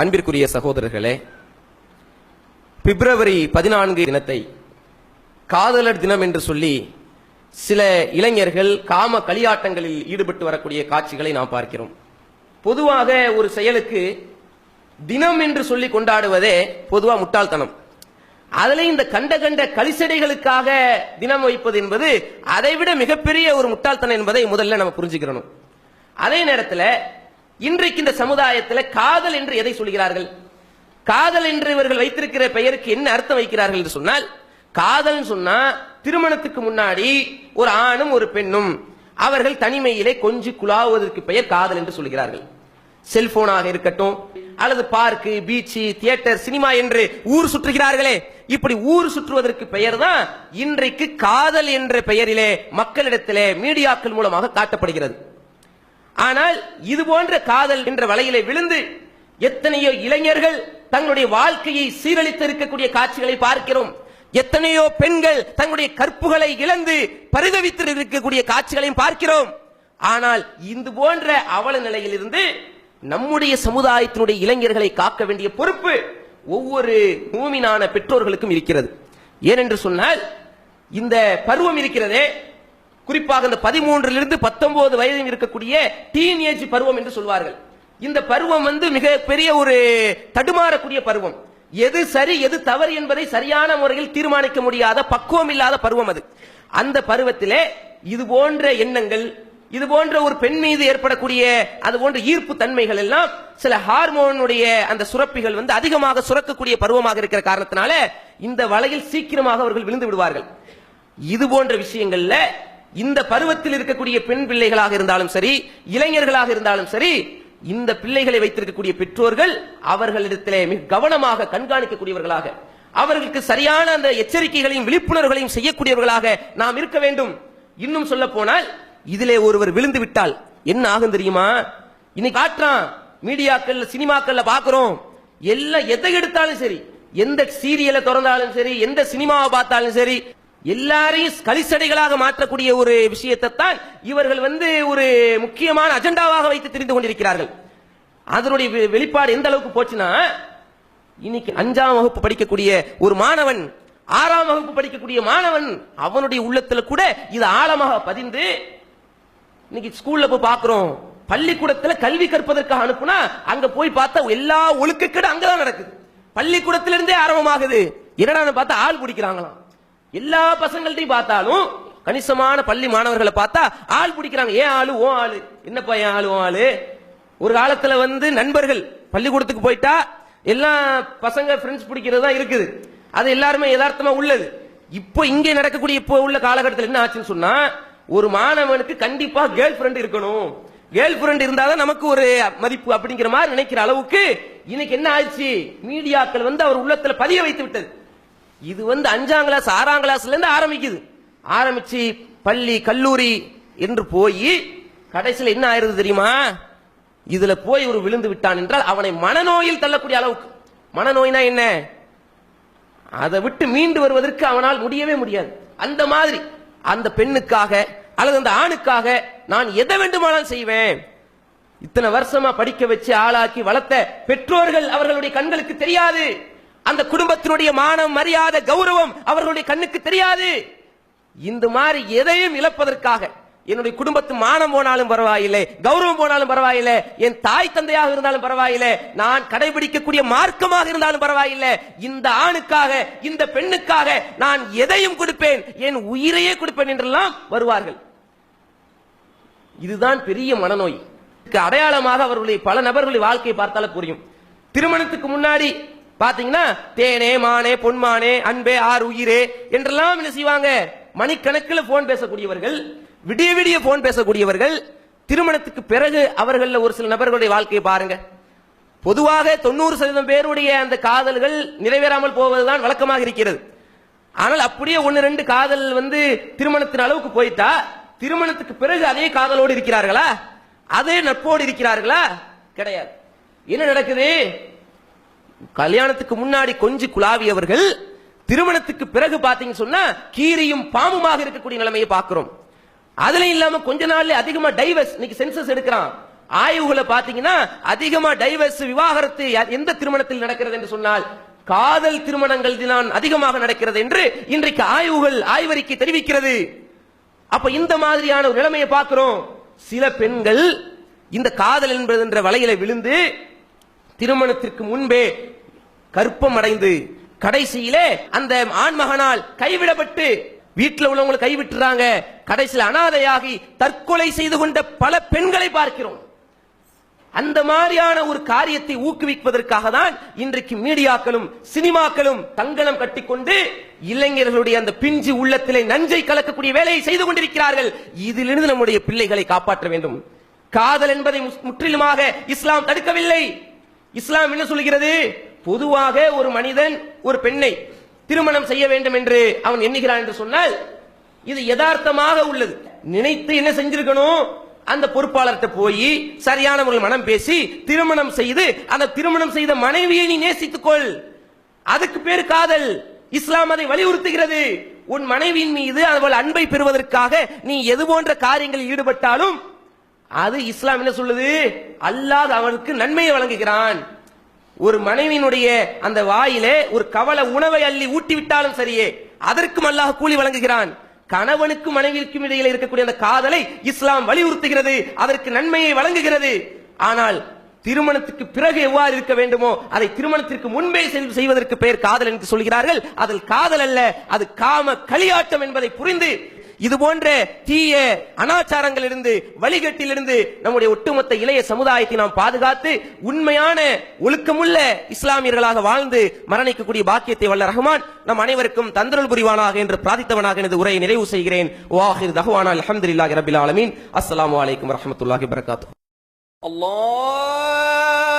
அன்பிற்குரிய சகோதரர்களே, பிப்ரவரி 14 தினத்தை காதலர் தினம் என்று சொல்லி சில இளைஞர்கள் காம களியாட்டங்களில் ஈடுபட்டு வரக்கூடிய காட்சிகளை நாம் பார்க்கிறோம். பொதுவாக ஒரு செயலுக்கு தினம் என்று சொல்லி கொண்டாடுவதே பொதுவா முட்டாள்தனம். அதுல இந்த கண்ட கண்ட களிசடைகளுக்காக தினம் வைப்பது என்பது அதைவிட மிகப்பெரிய ஒரு முட்டாள்தனம் என்பதை முதல்ல நம்ம புரிஞ்சுக்கிறோம். அதே நேரத்தில் இன்றைக்கு இந்த சமுதாயத்தில் காதல் என்று எதை சொல்கிறார்கள்? காதல் என்று இவர்கள் வைத்திருக்கிற பெயருக்கு என்ன அர்த்தம் வைக்கிறார்கள் என்று சொன்னால், காதல் சொன்னா திருமணத்துக்கு முன்னாடி ஒரு ஆணும் ஒரு பெண்ணும் அவர்கள் தனிமையிலே கொஞ்சி குழாவுவதற்கு பெயர் காதல் என்று சொல்கிறார்கள். செல்போனாக இருக்கட்டும், அல்லது பார்க்கு, பீச்சு, தியேட்டர், சினிமா என்று ஊர் சுற்றுகிறார்களே, இப்படி ஊர் சுற்றுவதற்கு பெயர் தான் இன்றைக்கு காதல் என்ற பெயரிலே மக்களிடத்திலே மீடியாக்கள் மூலமாக காட்டப்படுகிறது. ஆனால் இது போன்ற காதல் என்ற வலையிலே விழுந்து எத்தனையோ இளைஞர்கள் தங்களுடைய வாழ்க்கையை சீரழித்து இருக்கக்கூடிய காட்சிகளை பார்க்கிறோம். எத்தனையோ பெண்கள் தங்களுடைய கற்புகளை இழந்து பரிதவித்து இருக்கக்கூடிய காட்சிகளையும் பார்க்கிறோம். ஆனால் இது போன்ற அவல நிலையில் இருந்து நம்முடைய சமுதாயத்தினுடைய இளைஞர்களை காக்க வேண்டிய பொறுப்பு ஒவ்வொரு மூமினான பெற்றோர்களுக்கும் இருக்கிறது. ஏனென்று சொன்னால், இந்த பருவம் இருக்கிறதே, குறிப்பாக இந்த 13 to 19 வயதில் இருக்கக்கூடிய டீனேஜ் பருவம் என்று சொல்வார்கள். இந்த பருவம் மிக பெரிய ஒரு தடுமாறக்கூடிய பருவம். எது சரி எது தவறு என்பதை சரியான முறையில் தீர்மானிக்க முடியாத பக்குவம் இல்லாத பருவம் அது. அந்த பருவத்திலே இது போன்ற எண்ணங்கள், இது போன்ற ஒரு பெண் மீது ஏற்படக்கூடிய அது போன்ற ஈர்ப்பு தன்மைகள் எல்லாம் சில ஹார்மோனுடைய அந்த சுரப்பிகள் அதிகமாக சுரக்கக்கூடிய பருவமாக இருக்கிற காரணத்தினால இந்த வலையில் சீக்கிரமாக அவர்கள் விழுந்து விடுவார்கள். இது போன்ற விஷயங்கள்ல இந்த பருவத்தில் இருக்கக்கூடிய பெண் பிள்ளைகளாக இருந்தாலும் சரி, இளைஞர்களாக இருந்தாலும் சரி, இந்த பிள்ளைகளை வைத்திருக்கக்கூடிய பெற்றோர்கள் அவர்களிடத்திலே மிக கவனமாக கண்காணிக்கக்கூடியவர்களாக, அவர்களுக்கு சரியான அந்த எச்சரிக்கைகளையும் விழிப்புணர்வுகளையும் செய்யக்கூடியவர்களாக நாம் இருக்க வேண்டும். இன்னும் சொல்ல போனால், இதிலே ஒருவர் விழுந்து விட்டால் என்ன ஆகும் தெரியுமா? இன்னைக்கு காட்டுறான், மீடியாக்கள், சினிமாக்கள்ல பாக்குறோம், எல்லாம் எதை எடுத்தாலும் சரி, எந்த சீரியலை திறந்தாலும் சரி, எந்த சினிமாவை பார்த்தாலும் சரி, எல்லாரையும் களிசடைகளாக மாற்றக்கூடிய ஒரு விஷயத்தை தான் இவர்கள் ஒரு முக்கியமான அஜெண்டாவாக வைத்து தெரிந்து கொண்டிருக்கிறார்கள். அதனுடைய வெளிப்பாடு எந்த அளவுக்கு போச்சுன்னா, இன்னைக்கு 5ஆம் வகுப்பு படிக்கக்கூடிய ஒரு மாணவன், 6ஆம் வகுப்பு படிக்கக்கூடிய மாணவன், அவனுடைய உள்ளத்துல கூட இது ஆழமாக பதிந்து, இன்னைக்கு ஸ்கூல்ல போய் பார்க்கிறோம், பள்ளிக்கூடத்துல கல்வி கற்பதற்காக அனுப்புனா அங்க போய் பார்த்தா எல்லா ஒழுக்கக்கேடு அங்கதான் நடக்குது. பள்ளிக்கூடத்திலிருந்தே ஆரம்பமாகுது. என்னடா பார்த்தா ஆள் பிடிக்கிறாங்களாம். எல்லா பசங்கள்ட்டையும் பார்த்தாலும் கணிசமான பள்ளி மாணவர்களை பார்த்தா ஆள் பிடிக்கிறாங்க. ஏன் ஆளு? ஓ ஆளு. என்னப்பா ஏன் ஆளு? ஓ ஆளு. ஒரு காலத்துல நண்பர்கள் பள்ளிக்கூடத்துக்கு போயிட்டா எல்லா பசங்க ஃப்ரெண்ட்ஸ் பிடிக்கிறது தான் இருக்குது. அது எல்லாருமே யதார்த்தமா உள்ளது. இப்போ இங்கே நடக்கக்கூடிய இப்போ உள்ள காலகட்டத்தில் என்ன ஆச்சுன்னு சொன்னா, ஒரு மாணவனுக்கு கண்டிப்பா கேர்ள் ஃப்ரெண்ட் இருக்கணும், கேர்ள் ஃப்ரெண்ட் இருந்தாதான் நமக்கு ஒரு மதிப்பு அப்படிங்கிற மாதிரி நினைக்கிற அளவுக்கு இன்னைக்கு என்ன ஆயிடுச்சு, மீடியாக்கள் அவர் உள்ளத்துல பதிய வைத்து விட்டது. இது 5ஆம் கிளாஸ் 6ஆம் கிளாஸ்ல இருந்து ஆரம்பிக்குது. ஆரம்பிச்சு பள்ளி, கல்லூரி என்று போய் கடைசியில் என்ன ஆயிருது தெரியுமா? இதுல போய் ஒரு விழுந்து விட்டான் என்றால் அவனை மனநோயில் தள்ளக்கூடிய அளவுக்கு. மனநோய்னா என்ன? அதை விட்டு மீண்டு வருவதற்கு அவனால் முடியவே முடியாது. அந்த மாதிரி அந்த பெண்ணுக்காக அல்லது அந்த ஆணுக்காக நான் எதை வேண்டுமானாலும் செய்வேன். இத்தனை வருஷமா படிக்க வச்சு ஆளாக்கி வளர்த்த பெற்றோர்கள் அவர்களுடைய கண்களுக்கு தெரியாது. அந்த குடும்பத்தினுடைய மானம், மரியாதை, கௌரவம் அவர்களுடைய கண்ணுக்கு தெரியாது. இந்த மாதிரி எதையும் இழப்பதற்காக, என்னுடைய குடும்பத்து மானம் போனாலும் பரவாயில்லை, கௌரவம் போனாலும் பரவாயில்லை, என் தாய் தந்தையாக இருந்தாலும் பரவாயில்லை, நான் கடைபிடிக்கக்கூடிய மார்க்கமாக இருந்தாலும் பரவாயில்லை, இந்த ஆணுக்காக, இந்த பெண்ணுக்காக நான் எதையும் கொடுப்பேன், என் உயிரையே கொடுப்பேன் என்றெல்லாம் வருவார்கள். இதுதான் பெரிய மனநோய். அடையாளமாக அவர்களுடைய பல நபர்களுடைய வாழ்க்கையை பார்த்தாலும் புரியும். திருமணத்துக்கு முன்னாடி பாத்தீங்கன்னா தேனே, மானே, பொன்மானே, அன்பே, ஆறு உயிரே என்றெல்லாம் என்ன செய்வாங்க, மணிக்கணக்கில் போன் பேசக்கூடியவர்கள், விடிய விடிய போன் பேசக்கூடியவர்கள். திருமணத்துக்கு பிறகு அவர்கள் ஒரு சில நபர்களுடைய வாழ்க்கையை பாருங்க. பொதுவாக 90% பேருடைய அந்த காதல்கள் நிறைவேறாமல் போவதுதான் வழக்கமாக இருக்கிறது. ஆனால் அப்படியே 1-2 காதல் திருமணத்தின் அளவுக்கு போயிட்டா, திருமணத்துக்கு பிறகு அதே காதலோடு இருக்கிறார்களா? அதே நட்போடு இருக்கிறார்களா? கிடையாது. என்ன நடக்குது? கல்யாணத்துக்கு முன்னாடி கொஞ்சம் குழாவியவர்கள் திருமணத்துக்கு பிறகு பாத்தீங்கன்னு சொன்னா கீரியும் பாம்புமாக இருக்கக்கூடிய நிலைமையை பார்க்கிறோம். அதுல இல்லாம கொஞ்ச நாள்ல அதிகமா டைவர்ஸ், இன்னைக்கு சென்சஸ் எடுக்கிறான், ஆய்வுகளை பாத்தீங்கன்னா அதிகமா டைவர்ஸ் விவாகரத்து எந்த திருமணத்தில் நடக்கிறது என்று சொன்னால் காதல் திருமணங்கள் தான் அதிகமாக நடக்கிறது என்று இன்றைக்கு ஆய்வறிக்கை தெரிவிக்கிறது. அப்ப இந்த மாதிரியான ஒரு நிலைமையை பார்க்கிறோம். சில பெண்கள் இந்த காதல் என்ற வலையில விழுந்து திருமணத்திற்கு முன்பே கற்பம் அடைந்து கடைசியிலே அந்த ஆண்மகனால் கைவிடப்பட்டு வீட்டில் உள்ளவங்களை கைவிட்டுறாங்க, கடைசியில் அனாதையாகி தற்கொலை செய்து கொண்ட பல பெண்களை பார்க்கிறோம். அந்த மாதிரியான ஒரு காரியத்தை ஊக்குவிப்பதற்காக தான் இன்றைக்கு மீடியாக்களும் சினிமாக்களும் கங்கணம் கட்டிக்கொண்டு இளைஞர்களுடைய அந்த பிஞ்சு உள்ளத்திலே நஞ்சை கலக்கக்கூடிய வேலையை செய்து கொண்டிருக்கிறார்கள். இதிலிருந்து நம்முடைய பிள்ளைகளை காப்பாற்ற வேண்டும். காதல் என்பதை முற்றிலுமாக இஸ்லாம் தடுக்கவில்லை. இஸ்லாம் என்ன சொல்கிறது? பொதுவாக ஒரு மனிதன் ஒரு பெண்ணை திருமணம் செய்ய வேண்டும் என்று அவன் எண்ணுகிறான் என்று சொன்னால் இது யதார்த்தமாக உள்ளது. நினைத்து என்ன செஞ்சிருக்கணும்? அந்த பொறுப்பாளர்கிட்ட போய் சரியான முறையில் மனம் பேசி திருமணம் செய்து அந்த திருமணம் செய்த மனைவியை நீ நேசித்துக்கொள். அதுக்கு பேர் காதல். இஸ்லாம் அதை வலியுறுத்துகிறது. உன் மனைவியின் மீது அவள் அன்பை பெறுவதற்காக நீ எது போன்ற காரியங்களில் ஈடுபட்டாலும் அது இஸ்லாம் என்ன சொல்லுது? அல்லாஹ் அவனுக்கு நன்மையை வழங்குகிறான். ஒரு மனைவியினுடைய அந்த வாயிலே ஒரு கவல உணவை அள்ளி ஊட்டி விட்டாலும் சரியே, அதற்கும் அல்லாஹ் கூலி வழங்குகிறான். கணவனுக்கும் மனைவிக்கும் இடையில் இருக்கக்கூடிய அந்த காதலை இஸ்லாம் வலியுறுத்துகிறது, அதற்கு நன்மையை வழங்குகிறது. ஆனால் திருமணத்துக்கு பிறகு எவ்வாறு இருக்க வேண்டுமோ அதை திருமணத்திற்கு முன்பே செய்வதற்கு பெயர் காதல் என்று சொல்கிறார்கள். அதில் காதல் அல்ல, அது காம களியாட்டம் என்பதை புரிந்து இது போன்ற தீய அனாச்சாரங்களிலிருந்து வழிகட்டிலிருந்து நம்முடைய ஒட்டுமொத்த இளைய சமுதாயத்தை நாம் பாதுகாத்து உண்மையான ஒழுக்கமுள்ள இஸ்லாமியர்களாக வாழ்ந்து மரணிக்கக்கூடிய பாக்கியத்தை வல்ல ரஹ்மான் நம் அனைவருக்கும் தந்தருள் புரிவானாக என்று பிரார்த்தித்தவனாக எனது உரையை நிறைவு செய்கிறேன். வாஹிர் தஹ்வானா அல்ஹம்துலில்லாஹி ரப்பில் ஆலமீன். அஸ்ஸலாமு அலைக்கும் வரஹ்மத்துல்லாஹி வபரகாத்துஹு. அல்லாஹ்